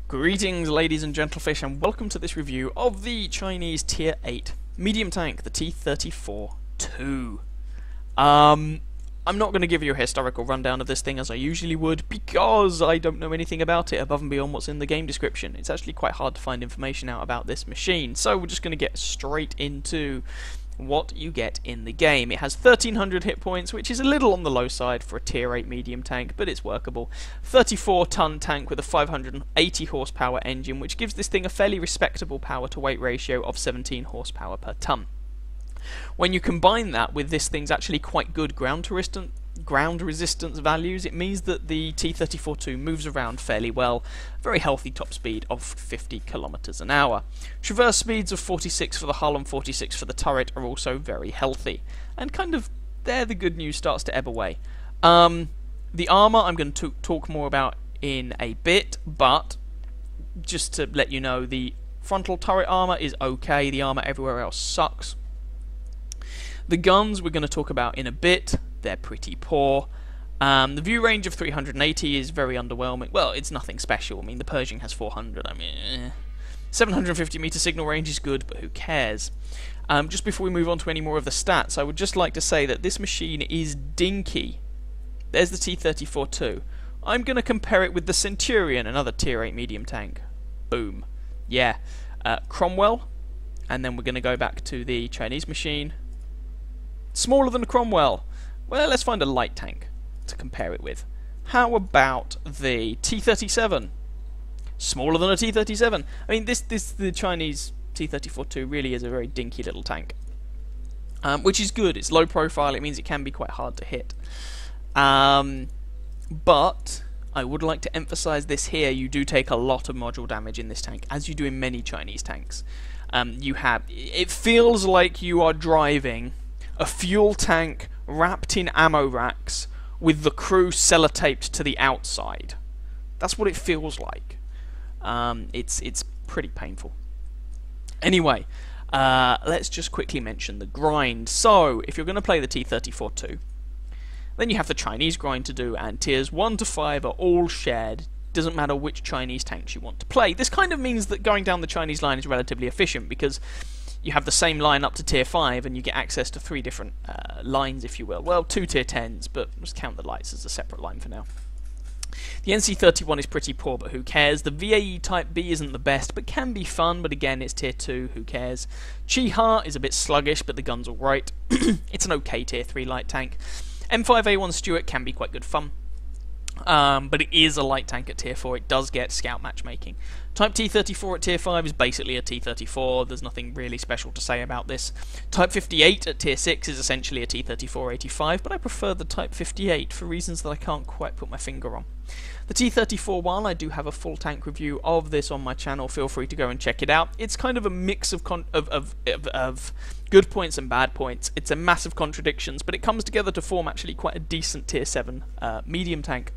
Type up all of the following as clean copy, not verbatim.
Greetings, ladies and gentlefish, and welcome to this review of the Chinese Tier 8 medium tank, the T-34-2. I'm not going to give you a historical rundown of this thing as I usually would, because I don't know anything about it above and beyond what's in the game description. It's actually quite hard to find information out about this machine, so we're just going to get straight into what you get in the game. It has 1300 hit points, which is a little on the low side for a tier 8 medium tank, but it's workable. 34-ton tank with a 580 horsepower engine, which gives this thing a fairly respectable power to weight ratio of 17 horsepower per ton. When you combine that with this thing's actually quite good ground resistance values, it means that the T-34-2 moves around fairly well. Very healthy top speed of 50 kilometers an hour. Traverse speeds of 46 for the hull and 46 for the turret are also very healthy. And kind of there the good news starts to ebb away. The armor I'm going to talk more about in a bit, but just to let you know, the frontal turret armor is okay, the armor everywhere else sucks. The guns we're going to talk about in a bit. They're pretty poor. The view range of 380 is very underwhelming. Well, it's nothing special. I mean, the Pershing has 400. I mean, 750 meter signal range is good, but who cares? Just before we move on to any more of the stats, I would just like to say that this machine is dinky. There's the T-34-2. I'm going to compare it with the Centurion, another tier 8 medium tank. Boom. Yeah. Cromwell. And then we're going to go back to the Chinese machine. Smaller than Cromwell. Well, let's find a light tank to compare it with. How about the T-37? Smaller than a T-37. I mean, the Chinese T-34-2 really is a very dinky little tank, which is good. It's low profile. It means it can be quite hard to hit. But I would like to emphasize this here. You do take a lot of module damage in this tank, as you do in many Chinese tanks. It feels like you are driving a fuel tank wrapped in ammo racks with the crew sellotaped to the outside. That's what it feels like. It's pretty painful. Anyway, let's just quickly mention the grind. So, if you're going to play the T-34-2, then you have the Chinese grind to do, and tiers 1 to 5 are all shared. Doesn't matter which Chinese tanks you want to play. This kind of means that going down the Chinese line is relatively efficient, because you have the same line up to tier 5 and you get access to 3 different lines, if you will. Well, 2 tier 10s, but just count the lights as a separate line for now. The NC-31 is pretty poor, but who cares? The VAE Type B isn't the best, but can be fun, but again, it's tier 2, who cares? Chi-Ha is a bit sluggish, but the gun's alright. It's an okay tier 3 light tank. M5A1 Stuart can be quite good fun. But it is a light tank at tier 4. It does get scout matchmaking. Type T-34 at tier 5 is basically a T-34. There's nothing really special to say about this. Type 58 at tier 6 is essentially a T-34-85, but I prefer the Type 58 for reasons that I can't quite put my finger on. The T-34, while I do have a full tank review of this on my channel, feel free to go and check it out. It's kind of a mix of good points and bad points. It's a massive contradictions, but it comes together to form actually quite a decent tier 7 medium tank.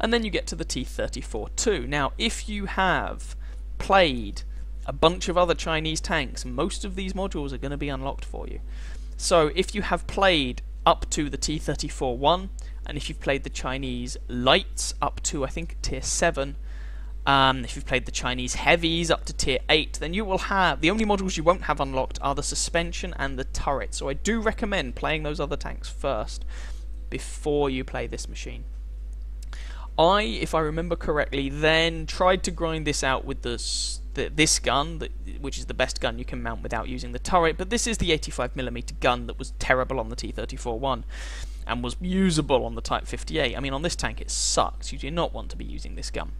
And then you get to the T-34-2. Now, if you have played a bunch of other Chinese tanks, most of these modules are going to be unlocked for you. So, if you have played up to the T-34-1, and if you've played the Chinese lights up to, I think, tier 7, if you've played the Chinese heavies up to tier 8, then you will have... The only modules you won't have unlocked are the suspension and the turret. So I do recommend playing those other tanks first before you play this machine. If I remember correctly, then tried to grind this out with this gun, which is the best gun you can mount without using the turret, but this is the 85mm gun that was terrible on the T-34-1 and was usable on the Type 58. I mean, on this tank it sucks. You do not want to be using this gun.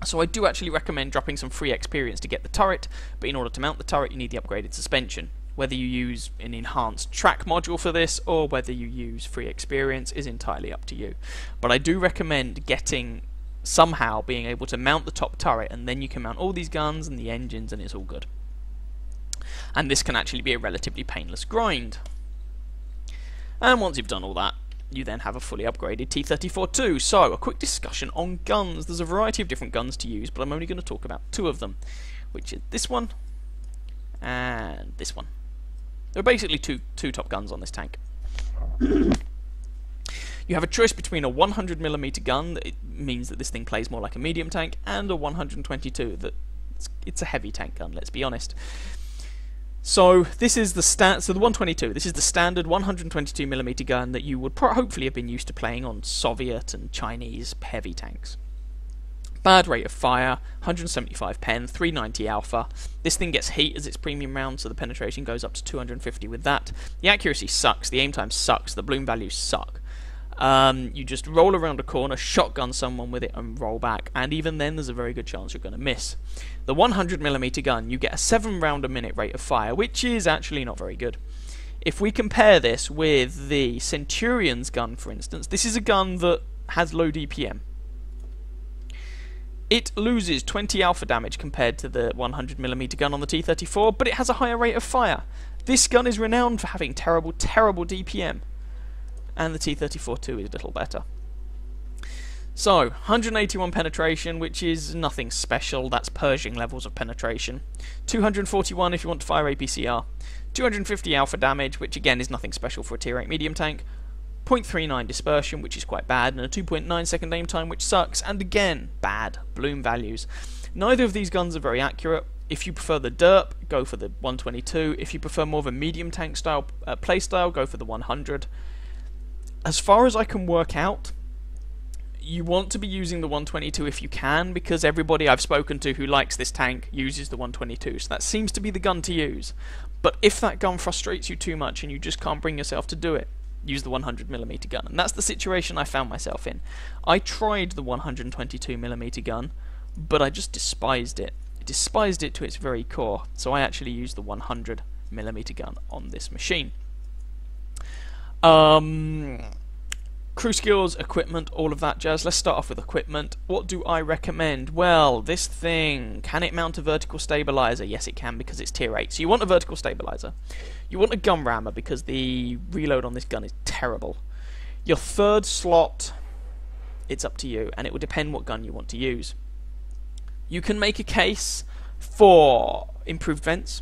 So I do actually recommend dropping some free experience to get the turret, but in order to mount the turret you need the upgraded suspension. Whether you use an enhanced track module for this, or whether you use free experience, is entirely up to you. But I do recommend somehow being able to mount the top turret, and then you can mount all these guns and the engines, and it's all good. And this can actually be a relatively painless grind. And once you've done all that, you then have a fully upgraded T-34-2. So, a quick discussion on guns. There's a variety of different guns to use, but I'm only going to talk about 2 of them, which is this one and this one. There are basically two top guns on this tank. You have a choice between a 100mm gun, that it means that this thing plays more like a medium tank, and a 122, that it's a heavy tank gun, let's be honest. So this is the the 122. This is the standard 122mm gun that you would hopefully have been used to playing on Soviet and Chinese heavy tanks. Bad rate of fire, 175 pen, 390 alpha. This thing gets heat as its premium round, so the penetration goes up to 250 with that. The accuracy sucks, the aim time sucks, the bloom values suck. You just roll around a corner, shotgun someone with it, and roll back, and even then there's a very good chance you're going to miss. The 100mm gun, you get a 7 round a minute rate of fire, which is actually not very good. If we compare this with the Centurion's gun, for instance, this is a gun that has low DPM. It loses 20 alpha damage compared to the 100mm gun on the T-34, but it has a higher rate of fire. This gun is renowned for having terrible, terrible DPM. And the T-34-2 is a little better. So, 181 penetration, which is nothing special. That's Pershing levels of penetration. 241 if you want to fire APCR. 250 alpha damage, which again is nothing special for a tier 8 medium tank. 0.39 dispersion, which is quite bad, and a 2.9 second aim time, which sucks, and again, bad bloom values. Neither of these guns are very accurate. If you prefer the derp, go for the 122. If you prefer more of a medium tank style playstyle, go for the 100. As far as I can work out, you want to be using the 122 if you can, because everybody I've spoken to who likes this tank uses the 122, so that seems to be the gun to use. But if that gun frustrates you too much and you just can't bring yourself to do it, use the 100mm gun. And that's the situation I found myself in. I tried the 122mm gun, but I just despised it. I despised it to its very core, so I actually used the 100mm gun on this machine. Crew skills, equipment, all of that jazz. Let's start off with equipment. What do I recommend? Well, this thing, can it mount a vertical stabilizer? Yes, it can, because it's tier 8. So you want a vertical stabilizer. You want a gun rammer, because the reload on this gun is terrible. Your third slot, it's up to you, and it will depend what gun you want to use. You can make a case for improved vents.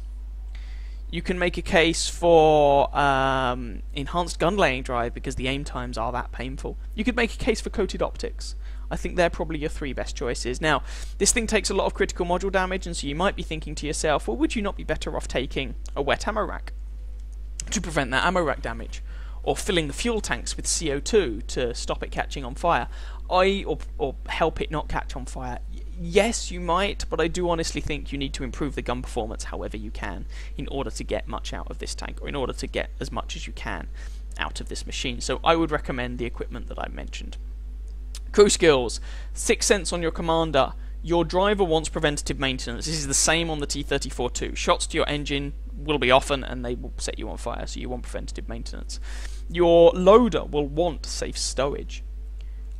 You can make a case for enhanced gun laying drive, because the aim times are that painful. You could make a case for coated optics. I think they're probably your 3 best choices. Now, this thing takes a lot of critical module damage, and so you might be thinking to yourself, well, would you not be better off taking a wet ammo rack to prevent that ammo rack damage? Or filling the fuel tanks with CO2 to stop it catching on fire? Or help it not catch on fire? Yes, you might, but I do honestly think you need to improve the gun performance however you can in order to get much out of this tank, or in order to get as much as you can out of this machine. So I would recommend the equipment that I mentioned. Crew skills, 6 cents on your commander. Your driver wants preventative maintenance. This is the same on the T-34-2. Shots to your engine will be often, and they will set you on fire, so you want preventative maintenance. Your loader will want safe stowage.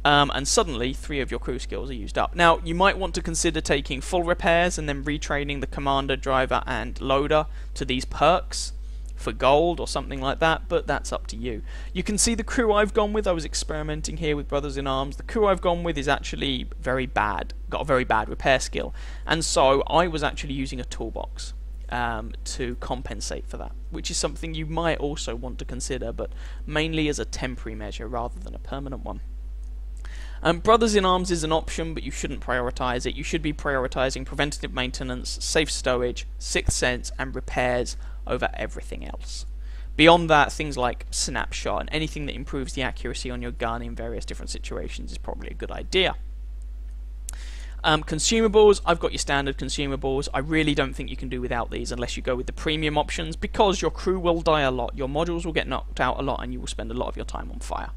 And suddenly 3 of your crew skills are used up. Now, you might want to consider taking full repairs and then retraining the commander, driver, and loader to these perks for gold or something like that, but that's up to you. You can see the crew I've gone with. I was experimenting here with Brothers in Arms. The crew I've gone with is actually very bad, got a very bad repair skill, and so I was actually using a toolbox to compensate for that, which is something you might also want to consider, but mainly as a temporary measure rather than a permanent one. Brothers in Arms is an option, but you shouldn't prioritise it. You should be prioritising preventative maintenance, safe stowage, 6th sense, and repairs over everything else. Beyond that, things like snapshot and anything that improves the accuracy on your gun in various different situations is probably a good idea. Consumables, I've got your standard consumables. I really don't think you can do without these unless you go with the premium options, because your crew will die a lot, your modules will get knocked out a lot, and you will spend a lot of your time on fire.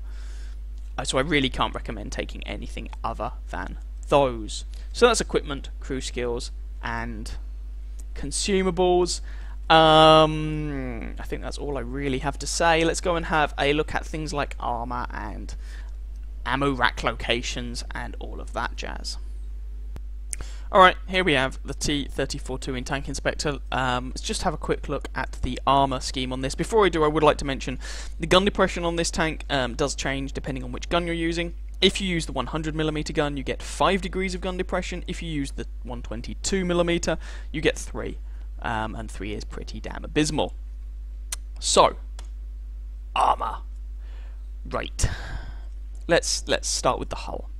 So I really can't recommend taking anything other than those. So that's equipment, crew skills, and consumables. I think that's all I really have to say. Let's go and have a look at things like armor and ammo rack locations and all of that jazz. Alright, here we have the T-34-2 in Tank Inspector. Let's just have a quick look at the armour scheme on this. Before I do, I would like to mention the gun depression on this tank does change depending on which gun you're using. If you use the 100mm gun, you get 5 degrees of gun depression. If you use the 122mm, you get 3. And 3 is pretty damn abysmal. So, armour. Right. let's start with the hull.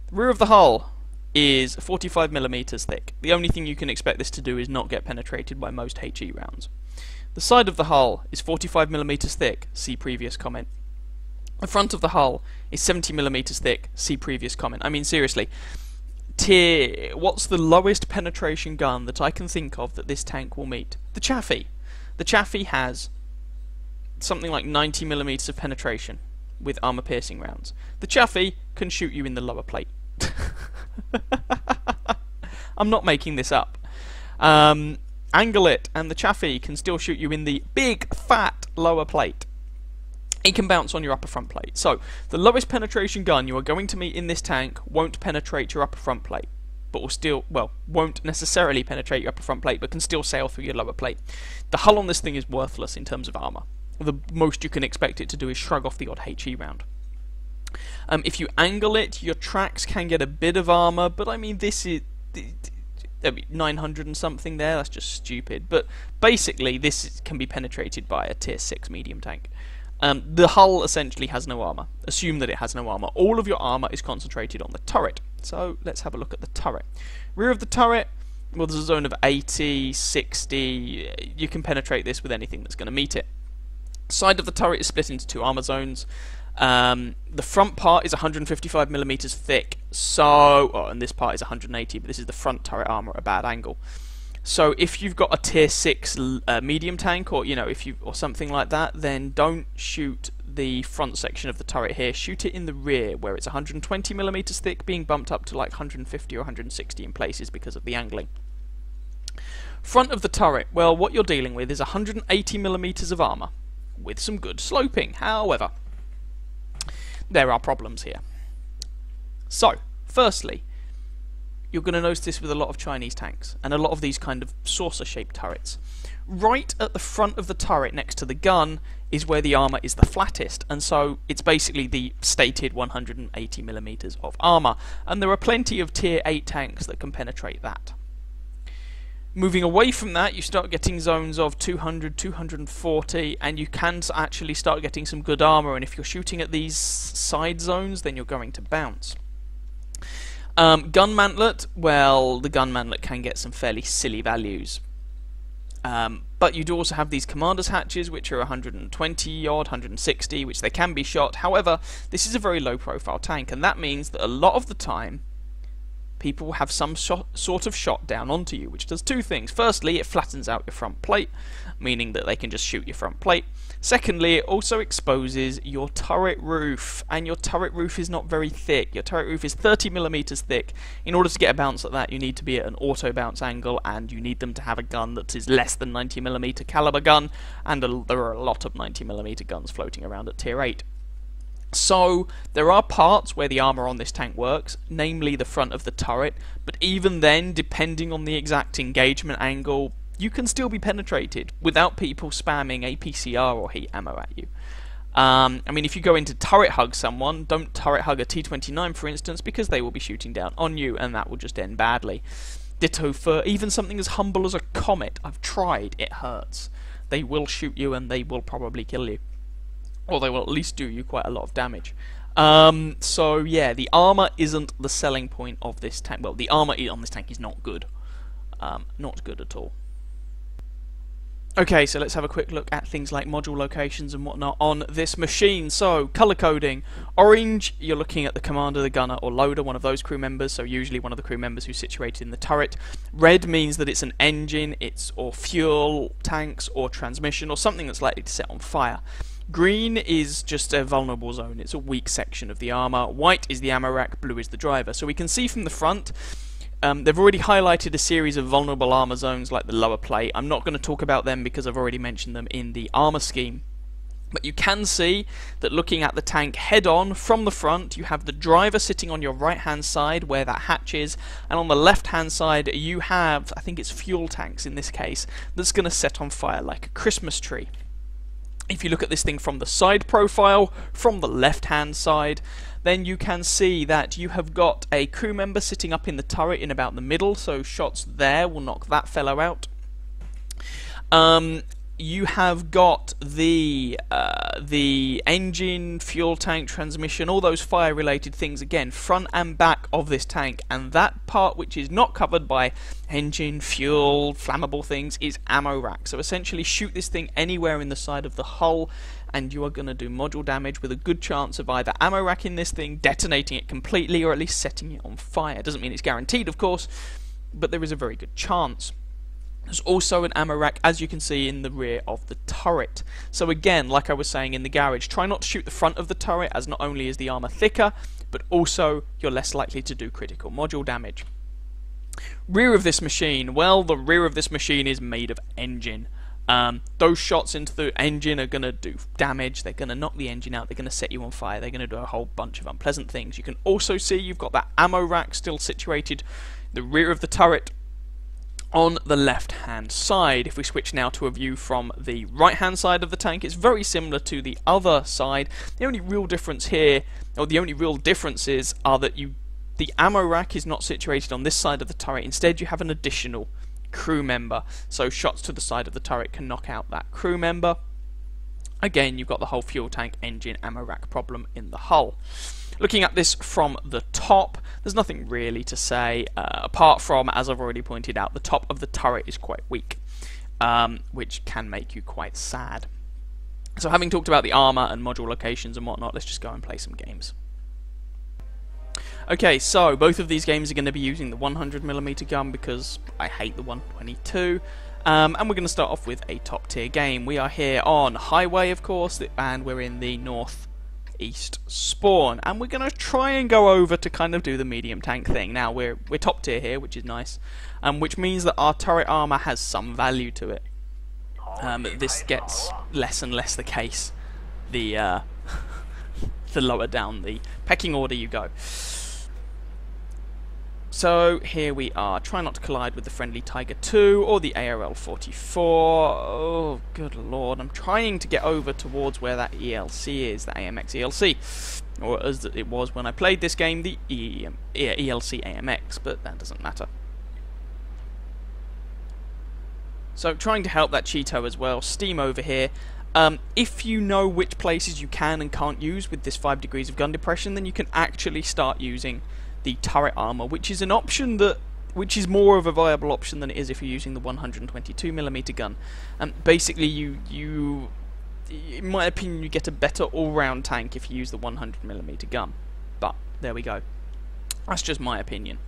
The rear of the hull is 45mm thick. The only thing you can expect this to do is not get penetrated by most HE rounds. The side of the hull is 45mm thick, see previous comment. The front of the hull is 70mm thick, see previous comment. I mean, seriously, what's the lowest penetration gun that I can think of that this tank will meet? The Chaffee. The Chaffee has something like 90mm of penetration with armor-piercing rounds. The Chaffee can shoot you in the lower plate. I'm not making this up. Anglet and the Chaffee can still shoot you in the big, fat lower plate. It can bounce on your upper front plate. So, the lowest penetration gun you are going to meet in this tank won't penetrate your upper front plate, but will still, well, won't necessarily penetrate your upper front plate, but can still sail through your lower plate. The hull on this thing is worthless in terms of armor. The most you can expect it to do is shrug off the odd HE round. If you angle it, your tracks can get a bit of armor, but I mean, this is 900 and something there, that's just stupid. But basically, this can be penetrated by a tier 6 medium tank. The hull essentially has no armor. Assume that it has no armor. All of your armor is concentrated on the turret. So let's have a look at the turret. Rear of the turret, well, there's a zone of 80, 60. You can penetrate this with anything that's going to meet it. Side of the turret is split into 2 armor zones. The front part is 155mm thick, and this part is 180, but this is the front turret armor at a bad angle. So if you've got a tier 6 medium tank, or or something like that, then don't shoot the front section of the turret here. Shoot it in the rear, where it's 120mm thick, being bumped up to like 150 or 160 in places because of the angling. Front of the turret, well, what you're dealing with is 180mm of armor with some good sloping. However, there are problems here. So, firstly, you're going to notice this with a lot of Chinese tanks, and a lot of these kind of saucer-shaped turrets. Right at the front of the turret next to the gun is where the armor is the flattest, and so it's basically the stated 180mm of armor, and there are plenty of tier 8 tanks that can penetrate that. Moving away from that, you start getting zones of 200, 240, and you can actually start getting some good armor, and if you're shooting at these side zones, then you're going to bounce. Gun mantlet, well, the gun mantlet can get some fairly silly values. But you do also have these commander's hatches, which are 120 odd, 160, which they can be shot. However, this is a very low profile tank, and that means that a lot of the time people have some sort of shot down onto you, which does 2 things. Firstly, it flattens out your front plate, meaning that they can just shoot your front plate. Secondly, it also exposes your turret roof, and your turret roof is not very thick. Your turret roof is 30mm thick. In order to get a bounce at that, you need to be at an auto bounce angle, and you need them to have a gun that is less than 90mm caliber gun, and there are a lot of 90mm guns floating around at tier 8. So, there are parts where the armor on this tank works, namely the front of the turret, but even then, depending on the exact engagement angle, you can still be penetrated without people spamming APCR or heat ammo at you. I mean, if you go into turret hug someone, don't turret hug a T-29 for instance, because they will be shooting down on you, and that will just end badly. Ditto for even something as humble as a comet. I've tried, it hurts. They will shoot you and they will probably kill you. Or they will at least do you quite a lot of damage. So yeah, the armor isn't the selling point of this tank. Well, the armor on this tank is not good. Not good at all. Okay, so let's have a quick look at things like module locations and whatnot on this machine. So, colour coding. Orange, you're looking at the commander, the gunner, or loader, one of those crew members, so usually one of the crew members who's situated in the turret. Red means that it's an engine, or fuel tanks, or transmission, or something that's likely to set on fire. Green is just a vulnerable zone, it's a weak section of the armour. White is the ammo rack, blue is the driver. So we can see from the front, they've already highlighted a series of vulnerable armour zones like the lower plate. I'm not going to talk about them because I've already mentioned them in the armour scheme. But you can see that looking at the tank head-on from the front, you have the driver sitting on your right-hand side where that hatch is, and on the left-hand side you have, I think it's fuel tanks in this case, that's going to set on fire like a Christmas tree. If you look at this thing from the side profile, from the left-hand side, then you can see that you have got a crew member sitting up in the turret in about the middle, so shots there will knock that fellow out. you have got the engine, fuel tank, transmission, all those fire-related things, again, front and back of this tank, and that part which is not covered by engine, fuel, flammable things is ammo rack. So essentially shoot this thing anywhere in the side of the hull, and you are going to do module damage with a good chance of either ammo racking this thing, detonating it completely, or at least setting it on fire. Doesn't mean it's guaranteed, of course, but there is a very good chance. There's also an ammo rack, as you can see, in the rear of the turret. So again, like I was saying in the garage, try not to shoot the front of the turret, as not only is the armour thicker, but also you're less likely to do critical module damage. Rear of this machine, well, the rear of this machine is made of engine. Those shots into the engine are going to do damage, they're going to knock the engine out, they're going to set you on fire, they're going to do a whole bunch of unpleasant things. You can also see you've got that ammo rack still situated, the rear of the turret, on the left hand side. If we switch now to a view from the right hand side of the tank, it's very similar to the other side. The only real difference here, or the only real differences, are that the ammo rack is not situated on this side of the turret. Instead you have an additional crew member, so shots to the side of the turret can knock out that crew member. Again, you've got the whole fuel tank, engine, ammo rack problem in the hull. Looking at this from the top, there's nothing really to say, apart from, as I've already pointed out, the top of the turret is quite weak, which can make you quite sad. So having talked about the armour and module locations and whatnot, let's just go and play some games. Okay, so both of these games are going to be using the 100mm gun because I hate the 122. And we're going to start off with a top tier game. We are here on Highway, of course, and we're in the northeast spawn, and we're going to try and go over to kind of do the medium tank thing. Now we're top tier here, which is nice, which means that our turret armor has some value to it. This gets less and less the case the lower down the pecking order you go. So here we are. Try not to collide with the friendly Tiger 2 or the ARL-44. Oh, good lord. I'm trying to get over towards where that ELC is, the AMX ELC. Or as it was when I played this game, the ELC AMX, but that doesn't matter. So trying to help that Cheeto as well. Steam over here. If you know which places you can and can't use with this 5 degrees of gun depression, then you can actually start using the turret armor, which is an option which is more of a viable option than it is if you're using the 122mm gun. Basically, you, in my opinion, you get a better all-round tank if you use the 100mm gun. But there we go. That's just my opinion.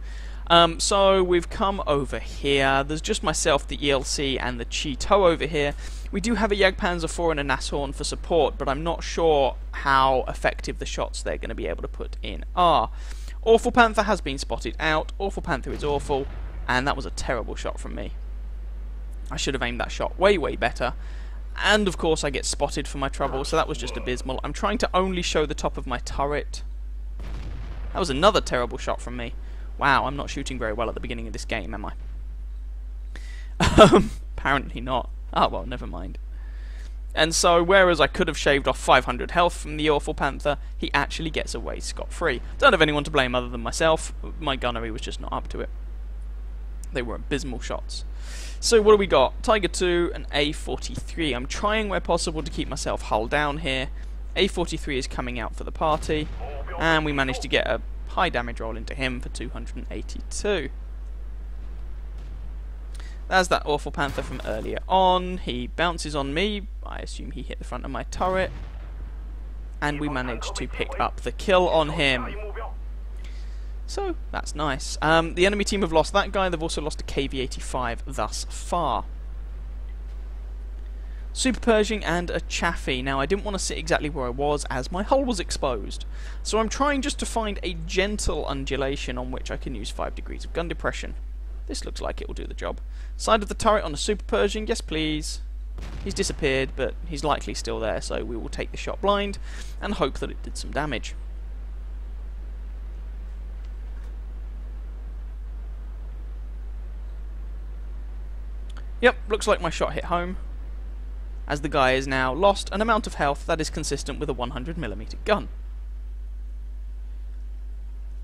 So we've come over here. There's just myself, the ELC, and the Cheeto over here. We do have a Jagdpanzer 4 and a Nashorn for support, but I'm not sure how effective the shots they're going to be able to put in are. Awful Panther has been spotted out. Awful Panther is awful, and that was a terrible shot from me. I should have aimed that shot way, way better. And of course I get spotted for my trouble, so that was just abysmal. I'm trying to only show the top of my turret. That was another terrible shot from me. Wow, I'm not shooting very well at the beginning of this game, am I? Apparently not. Oh well, never mind. And so, whereas I could have shaved off 500 health from the Awful Panther, he actually gets away scot-free. Don't have anyone to blame other than myself. My gunnery was just not up to it. They were abysmal shots. So what do we got? Tiger 2 and A43. I'm trying where possible to keep myself hull down here. A43 is coming out for the party, and we managed to get a high damage roll into him for 282. There's that Awful Panther from earlier on. He bounces on me. I assume he hit the front of my turret. And we managed to pick up the kill on him. So, that's nice. The enemy team have lost that guy. They've also lost a KV-85 thus far. Super Pershing and a Chaffee. Now, I didn't want to sit exactly where I was as my hull was exposed. So I'm trying just to find a gentle undulation on which I can use 5 degrees of gun depression. This looks like it will do the job. Side of the turret on a Super Pershing, yes please. He's disappeared, but he's likely still there, so we will take the shot blind and hope that it did some damage. Yep, looks like my shot hit home, as the guy is now lost an amount of health that is consistent with a 100mm gun.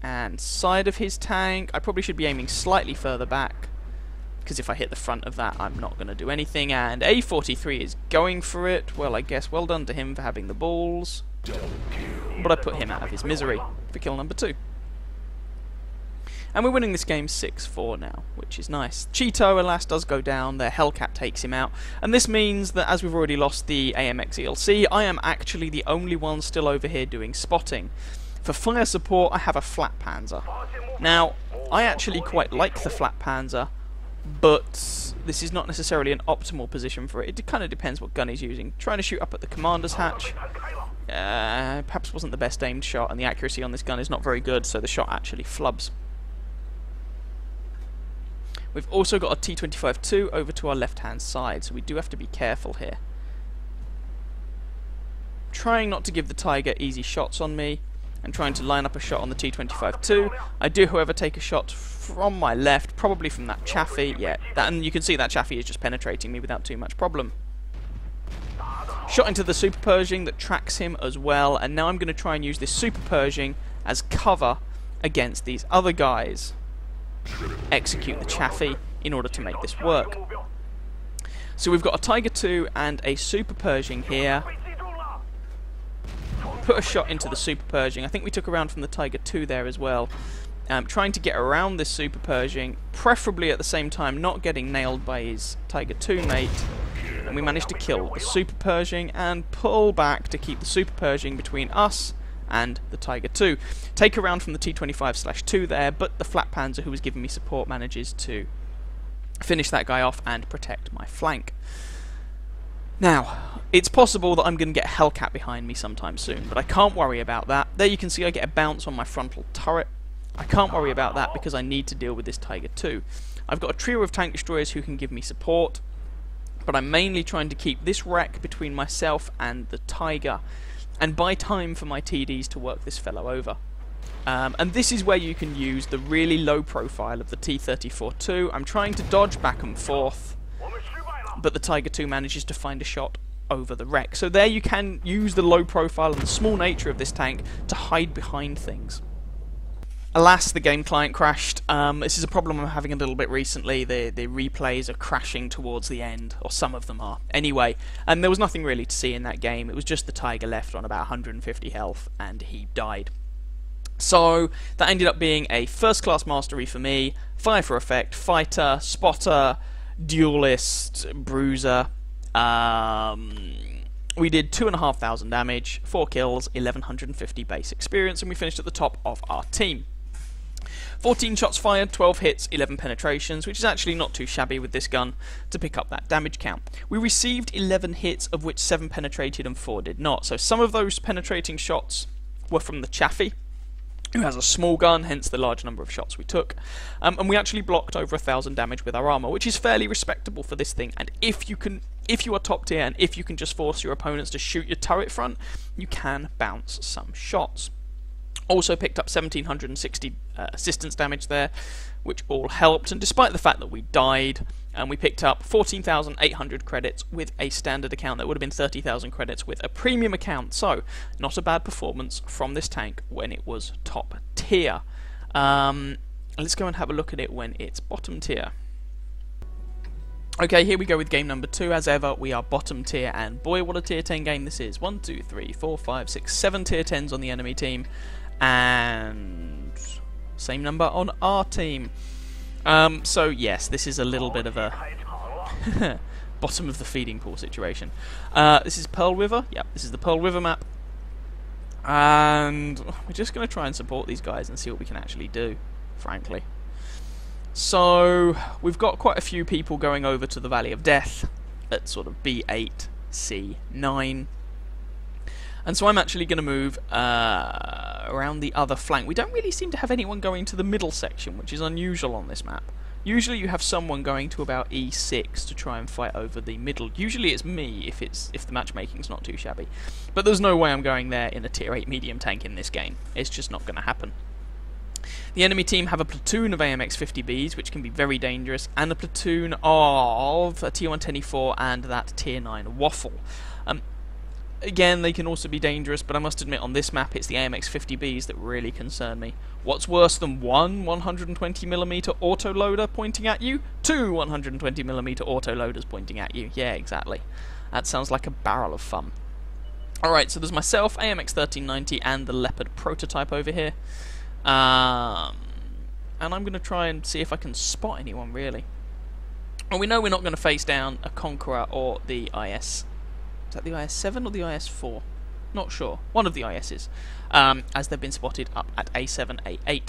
And side of his tank, I probably should be aiming slightly further back. because if I hit the front of that, I'm not going to do anything. And A43 is going for it. Well, I guess well done to him for having the balls. But I put him out of his misery for kill number 2. And we're winning this game 6-4 now, which is nice. Cheeto, alas, does go down. Their Hellcat takes him out. And this means that as we've already lost the AMX ELC, I am actually the only one still over here doing spotting. For fire support, I have a flat Panzer. Now, I actually quite like the flat Panzer, but this is not necessarily an optimal position for it. It kind of depends what gun he's using. Trying to shoot up at the commander's hatch perhaps wasn't the best aimed shot, and the accuracy on this gun is not very good, so the shot actually flubs. We've also got a T-34-2 over to our left-hand side, so we do have to be careful here. Trying not to give the Tiger easy shots on me, and trying to line up a shot on the T-34-2. I do, however, take a shot from my left, probably from that Chaffee. Yeah, and you can see that Chaffee is just penetrating me without too much problem. Shot into the Super Pershing that tracks him as well, and now I'm going to try and use this Super Pershing as cover against these other guys. Execute the Chaffee in order to make this work. So we've got a Tiger 2 and a Super Pershing here. Put a shot into the Super Pershing. I think we took a round from the Tiger 2 there as well. Trying to get around this Super Pershing, preferably at the same time not getting nailed by his Tiger 2 mate. And we managed to kill the Super Pershing and pull back to keep the Super Pershing between us and the Tiger 2. Take a round from the T-25/2 there, but the flat Panzer who was giving me support manages to finish that guy off and protect my flank. Now, it's possible that I'm going to get a Hellcat behind me sometime soon, but I can't worry about that. There you can see I get a bounce on my frontal turret. I can't worry about that because I need to deal with this Tiger 2. I've got a trio of tank destroyers who can give me support, but I'm mainly trying to keep this wreck between myself and the Tiger, and buy time for my TDs to work this fellow over. And this is where you can use the really low profile of the T-34-2. I'm trying to dodge back and forth, but the Tiger 2 manages to find a shot over the wreck. So there you can use the low profile and the small nature of this tank to hide behind things. Alas, the game client crashed. This is a problem I'm having a little bit recently. The replays are crashing towards the end, or some of them are. Anyway, and there was nothing really to see in that game. It was just the Tiger left on about 150 health, and he died. So that ended up being a first-class mastery for me. Fire for effect, fighter, spotter, duelist, bruiser. We did 2,500 damage, 4 kills, 1,150 base experience, and we finished at the top of our team. 14 shots fired, 12 hits, 11 penetrations, which is actually not too shabby with this gun to pick up that damage count. We received 11 hits, of which 7 penetrated and 4 did not. So some of those penetrating shots were from the Chaffee, who has a small gun, hence the large number of shots we took. And we actually blocked over 1,000 damage with our armor, which is fairly respectable for this thing. And if you are top tier, and if you can just force your opponents to shoot your turret front, you can bounce some shots. Also picked up 1,760 assistance damage there, which all helped, and despite the fact that we died, we picked up 14,800 credits with a standard account. That would have been 30,000 credits with a premium account, so not a bad performance from this tank when it was top tier. Let's go and have a look at it when it's bottom tier. Okay, here we go with game number 2. As ever, we are bottom tier, and boy, what a tier 10 game this is. 1, 2, 3, 4, 5, 6, 7 tier 10s on the enemy team, and same number on our team. So yes, this is a little bit of a bottom of the feeding pool situation. This is Pearl River. Yep, this is the Pearl River map, and we're just going to try and support these guys and see what we can actually do, frankly. So we've got quite a few people going over to the Valley of Death at sort of B8, C9. And so I'm actually going to move around the other flank. We don't really seem to have anyone going to the middle section, which is unusual on this map. Usually you have someone going to about E6 to try and fight over the middle. Usually it's me if the matchmaking's not too shabby. But there's no way I'm going there in a tier 8 medium tank in this game. It's just not going to happen. The enemy team have a platoon of AMX-50Bs, which can be very dangerous, and a platoon of a T-124 and that Tier 9 Waffle. again, they can also be dangerous, but I must admit on this map it's the AMX-50Bs that really concern me. What's worse than one 120mm autoloader pointing at you? Two 120mm autoloaders pointing at you. Yeah, exactly. That sounds like a barrel of fun. Alright, so there's myself, AMX-1390, and the Leopard prototype over here. And I'm going to try and see if I can spot anyone, really. Well, we know we're not going to face down a Conqueror or the IS. Is that the IS-7 or the IS-4? Not sure. One of the ISs. As they've been spotted up at A7, A8.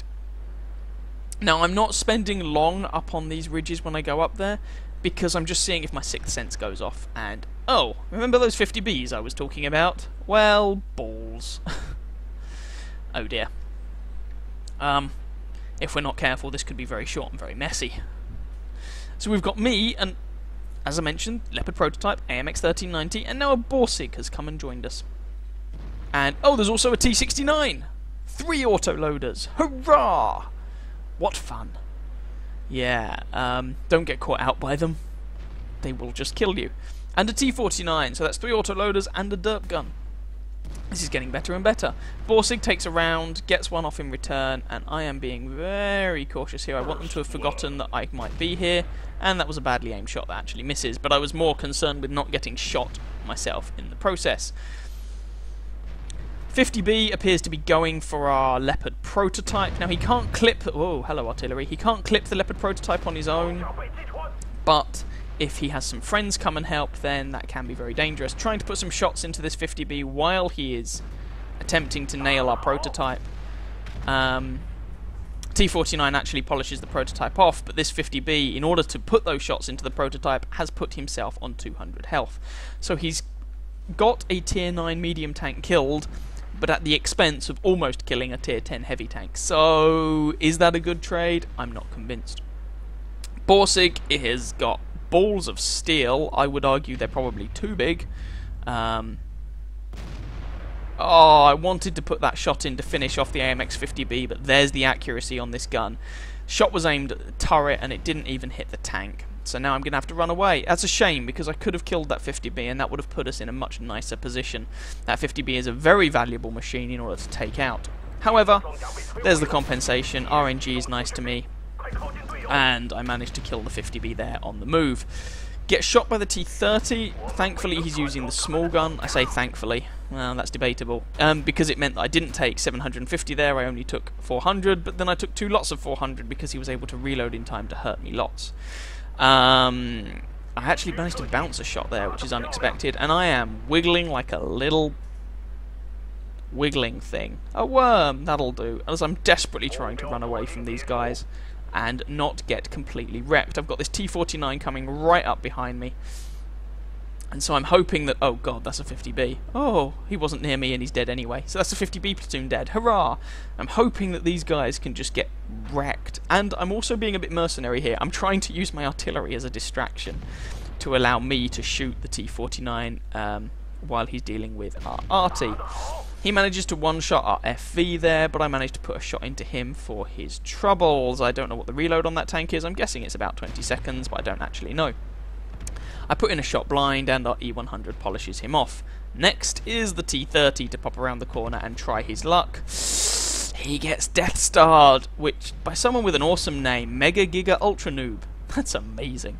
Now, I'm not spending long up on these ridges when I go up there, because I'm just seeing if my sixth sense goes off. And, oh, remember those 50Bs I was talking about? Well, balls. Oh dear. If we're not careful, this could be very short and very messy. So we've got me, and as I mentioned, Leopard prototype, AMX-1390, and now a Borsig has come and joined us. And, oh, there's also a T-69! 3 autoloaders! Hurrah! What fun. Yeah, don't get caught out by them. They will just kill you. And a T-49, so that's 3 autoloaders and a derp gun. This is getting better and better. Borsig takes a round, gets one off in return, and I am being very cautious here. I want them to have forgotten that I might be here, and that was a badly aimed shot that actually misses, but I was more concerned with not getting shot myself in the process. 50B appears to be going for our Leopard prototype. Now he can't clip... Oh, hello artillery. He can't clip the Leopard prototype on his own, but if he has some friends come and help, then that can be very dangerous. Trying to put some shots into this 50B while he is attempting to nail our prototype. T-49 actually polishes the prototype off, but this 50B, in order to put those shots into the prototype, has put himself on 200 health. So he's got a tier 9 medium tank killed, but at the expense of almost killing a tier 10 heavy tank. So, is that a good trade? I'm not convinced. Borsig has got balls of steel. I would argue they're probably too big. Oh, I wanted to put that shot in to finish off the AMX-50B, but there's the accuracy on this gun. Shot was aimed at the turret and it didn't even hit the tank. So now I'm going to have to run away. That's a shame, because I could have killed that 50B and that would have put us in a much nicer position. That 50B is a very valuable machine in order to take out. However, there's the compensation. RNG is nice to me. And I managed to kill the 50B there on the move. Get shot by the T-30. Thankfully he's using the small gun. I say thankfully. Well, that's debatable. Because it meant that I didn't take 750 there, I only took 400, but then I took 2 lots of 400 because he was able to reload in time to hurt me lots. I actually managed to bounce a shot there, which is unexpected, and I am wiggling like a little wiggling thing. A worm, that'll do, as I'm desperately trying to run away from these guys and not get completely wrecked. I've got this T-49 coming right up behind me, and so I'm hoping that... Oh god, that's a 50B. Oh, he wasn't near me and he's dead anyway. So that's a 50B platoon dead. Hurrah! I'm hoping that these guys can just get wrecked. And I'm also being a bit mercenary here. I'm trying to use my artillery as a distraction to allow me to shoot the T-49 while he's dealing with our arty. He manages to one-shot our FV there, but I managed to put a shot into him for his troubles. I don't know what the reload on that tank is. I'm guessing it's about 20 seconds, but I don't actually know. I put in a shot blind and our E100 polishes him off. Next is the T-30 to pop around the corner and try his luck. He gets Death Starred, which by someone with an awesome name, Mega Giga Ultra Noob. That's amazing.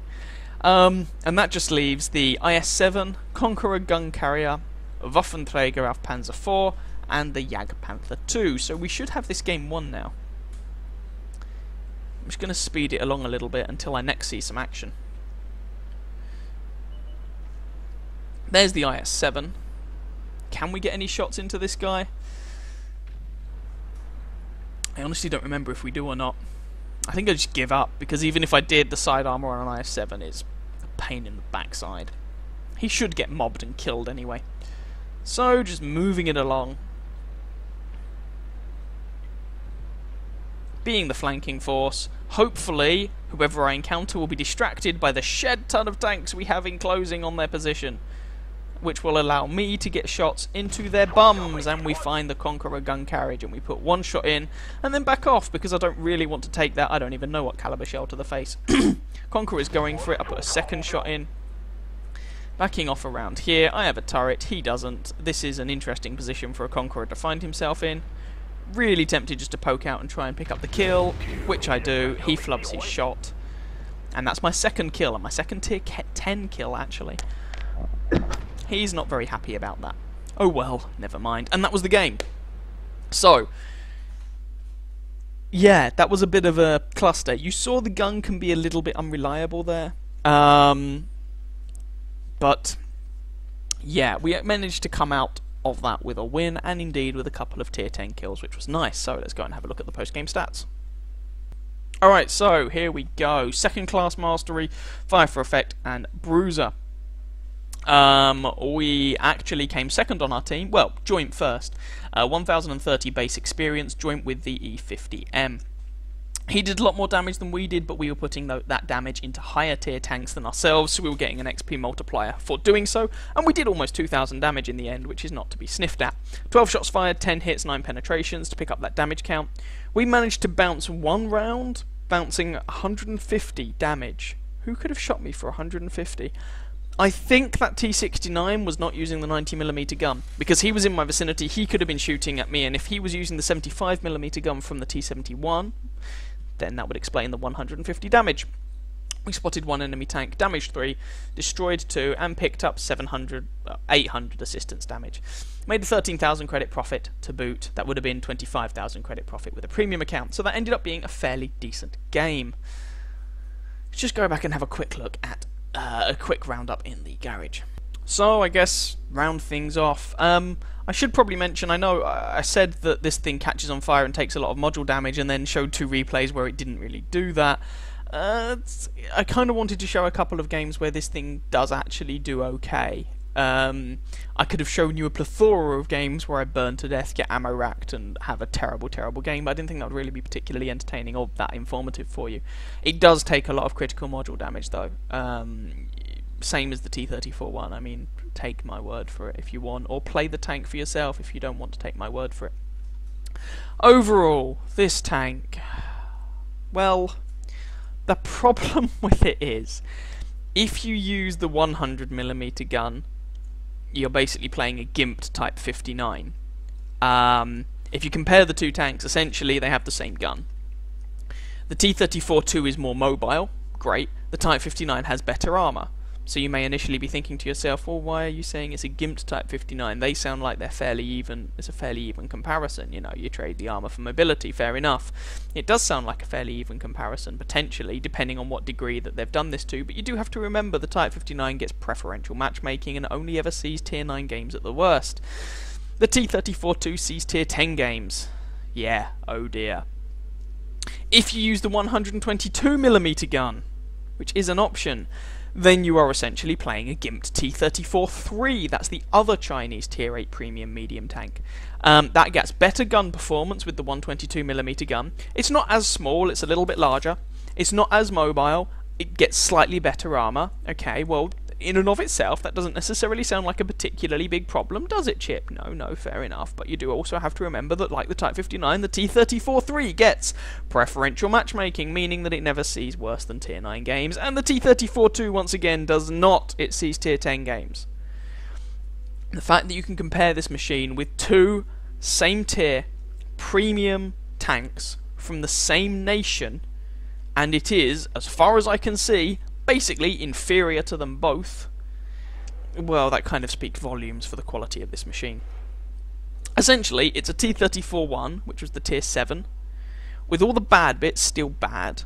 And that just leaves the IS-7, Conqueror gun carrier, Waffenträger auf Panzer IV, and the Jagdpanther II. So we should have this game won now. I'm just going to speed it along a little bit until I next see some action. There's the IS-7. Can we get any shots into this guy? I honestly don't remember if we do or not. I think I just give up, because even if I did, the side armor on an IS-7 is a pain in the backside. He should get mobbed and killed anyway. So, just moving it along. Being the flanking force, hopefully, whoever I encounter will be distracted by the shed ton of tanks we have enclosing on their position, which will allow me to get shots into their bums, and we find the Conqueror gun carriage and we put one shot in and then back off because I don't really want to take that. I don't even know what caliber shell to the face. Conqueror is going for it. I put a second shot in Backing off around here, I have a turret, he doesn't. This is an interesting position for a Conqueror to find himself in. Really tempted just to poke out and try and pick up the kill, which I do. He flubs his shot. And that's my second kill, and my second tier 10 kill, actually. He's not very happy about that. Oh well, never mind. And that was the game. So, yeah, that was a bit of a cluster. You saw the gun can be a little bit unreliable there. But, yeah, we managed to come out of that with a win, and indeed with a couple of tier 10 kills, which was nice. So let's go and have a look at the post-game stats. Alright, so here we go. Second class mastery, fire for effect, and bruiser. We actually came second on our team. Well, joint first. 1030 base experience, joint with the E50M. He did a lot more damage than we did, but we were putting that damage into higher tier tanks than ourselves, so we were getting an XP multiplier for doing so, and we did almost 2000 damage in the end, which is not to be sniffed at. 12 shots fired, 10 hits, 9 penetrations to pick up that damage count. We managed to bounce one round, bouncing 150 damage. Who could have shot me for 150? I think that T-69 was not using the 90mm gun, because he was in my vicinity, he could have been shooting at me, and if he was using the 75mm gun from the T-71, then that would explain the 150 damage. We spotted one enemy tank, damaged 3, destroyed 2, and picked up 800 assistance damage. Made a 13,000 credit profit to boot. That would have been 25,000 credit profit with a premium account, so that ended up being a fairly decent game. Let's just go back and have a quick look at a quick roundup in the garage. So I guess round things off. I should probably mention, I know I said that this thing catches on fire and takes a lot of module damage, and then showed 2 replays where it didn't really do that. I kind of wanted to show a couple of games where this thing does actually do okay. I could have shown you a plethora of games where I burn to death, get ammo racked, and have a terrible, terrible game, but I didn't think that would really be particularly entertaining or that informative for you. It does take a lot of critical module damage, though. Same as the T-34-1. I mean, take my word for it if you want, or play the tank for yourself if you don't want to take my word for it. Overall, this tank, well, the problem with it is, if you use the 100mm gun, you're basically playing a gimped Type 59. If you compare the two tanks, essentially they have the same gun. The T-34-2 is more mobile, great. The Type 59 has better armour. So you may initially be thinking to yourself, well, why are you saying it's a gimped Type 59? They sound like they're fairly even. It's a fairly even comparison. You know, you trade the armour for mobility, fair enough. It does sound like a fairly even comparison, potentially, depending on what degree that they've done this to, but you do have to remember the Type 59 gets preferential matchmaking and only ever sees Tier 9 games at the worst. The T-34-2 sees Tier 10 games. Yeah, oh dear. If you use the 122mm gun, which is an option, then you are essentially playing a gimped T-34-3. That's the other Chinese Tier 8 premium medium tank. That gets better gun performance with the 122mm gun. It's not as small, it's a little bit larger. It's not as mobile, it gets slightly better armour. Okay, well, in and of itself, that doesn't necessarily sound like a particularly big problem, does it, Chip? No, fair enough. But you do also have to remember that, like the Type 59, the T-34-3 gets preferential matchmaking, meaning that it never sees worse than Tier 9 games, and the T-34-2, once again, does not. It sees Tier 10 games. The fact that you can compare this machine with 2 same-tier premium tanks from the same nation, and it is, as far as I can see, basically inferior to them both, well, that kind of speaks volumes for the quality of this machine. Essentially, it's a T-34-1, which was the Tier 7, with all the bad bits still bad,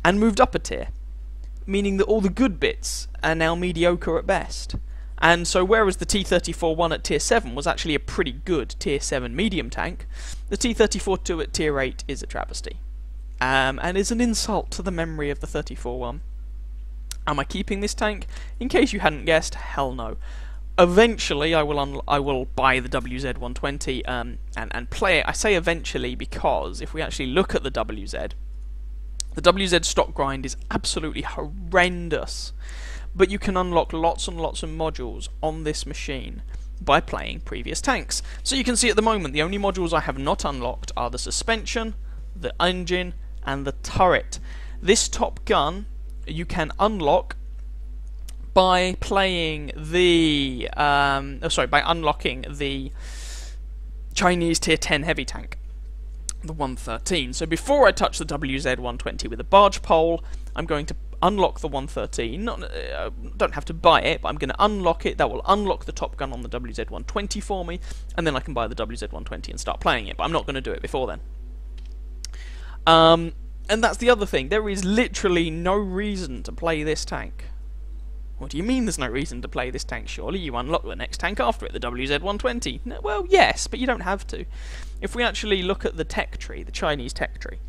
and moved up a tier, meaning that all the good bits are now mediocre at best. And so whereas the T-34-1 at Tier 7 was actually a pretty good Tier 7 medium tank, the T-34-2 at Tier 8 is a travesty. And is an insult to the memory of the 34-1. Am I keeping this tank? In case you hadn't guessed, hell no. Eventually, I will buy the WZ-120 and play it. I say eventually because if we actually look at the WZ stock grind is absolutely horrendous. But you can unlock lots and lots of modules on this machine by playing previous tanks. So you can see at the moment the only modules I have not unlocked are the suspension, the engine, and the turret. This top gun you can unlock by playing the by unlocking the Chinese Tier 10 heavy tank, the 113. So before I touch the WZ-120 with a barge pole, I'm going to unlock the 113. Don't have to buy it, but I'm going to unlock it. That will unlock the Top Gun on the WZ-120 for me, and then I can buy the WZ-120 and start playing it. But I'm not going to do it before then. And that's the other thing. There is literally no reason to play this tank. What do you mean there's no reason to play this tank? Surely you unlock the next tank after it, the WZ-120. No, well, yes, but you don't have to. If we actually look at the tech tree, the Chinese tech tree,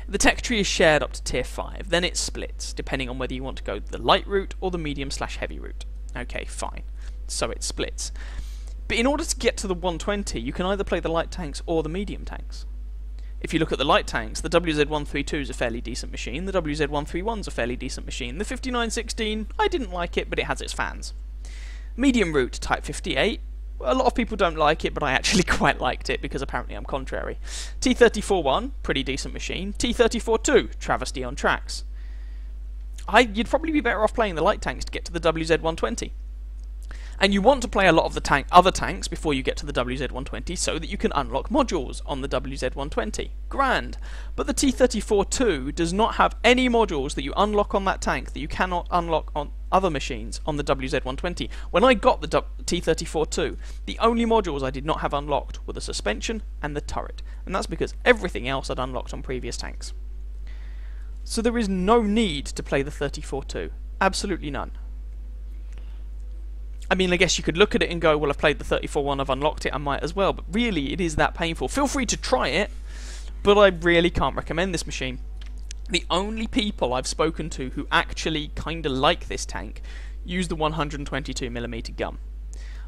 the tech tree is shared up to Tier 5, then it splits, depending on whether you want to go the light route or the medium/heavy route. Okay, fine. So it splits. But in order to get to the 120, you can either play the light tanks or the medium tanks. If you look at the light tanks, the WZ-132 is a fairly decent machine, the WZ-131 is a fairly decent machine, the 5916, I didn't like it, but it has its fans. Medium route, Type 58, a lot of people don't like it, but I actually quite liked it, because apparently I'm contrary. T-34-1, pretty decent machine. T-34-2, travesty on tracks. You'd probably be better off playing the light tanks to get to the WZ-120. And you want to play a lot of the other tanks before you get to the WZ-120 so that you can unlock modules on the WZ-120. Grand. But the T-34-2 does not have any modules that you unlock on that tank that you cannot unlock on other machines on the WZ-120. When I got the T-34-2, the only modules I did not have unlocked were the suspension and the turret. And that's because everything else I'd unlocked on previous tanks. So there is no need to play the 34-2. Absolutely none. I mean, I guess you could look at it and go, well, I've played the 34-1, I've unlocked it, I might as well. But really, it is that painful. Feel free to try it, but I really can't recommend this machine. The only people I've spoken to who actually kind of like this tank use the 122mm gun.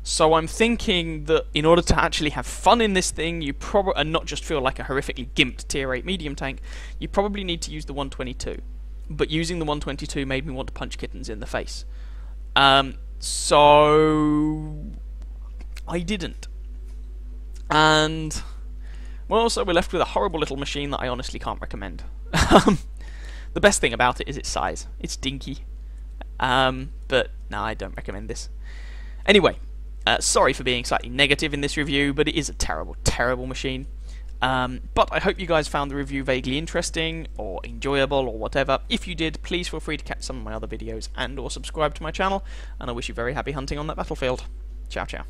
So I'm thinking that in order to actually have fun in this thing, you probably, and not just feel like a horrifically gimped Tier 8 medium tank, you probably need to use the 122. But using the 122 made me want to punch kittens in the face. So I didn't. And, well, so we're left with a horrible little machine that I honestly can't recommend. The best thing about it is its size. It's dinky. But, no, I don't recommend this. Anyway, sorry for being slightly negative in this review, but it is a terrible, terrible machine. But I hope you guys found the review vaguely interesting, or enjoyable, or whatever. If you did, please feel free to catch some of my other videos, and or subscribe to my channel, and I wish you very happy hunting on that battlefield. Ciao, ciao.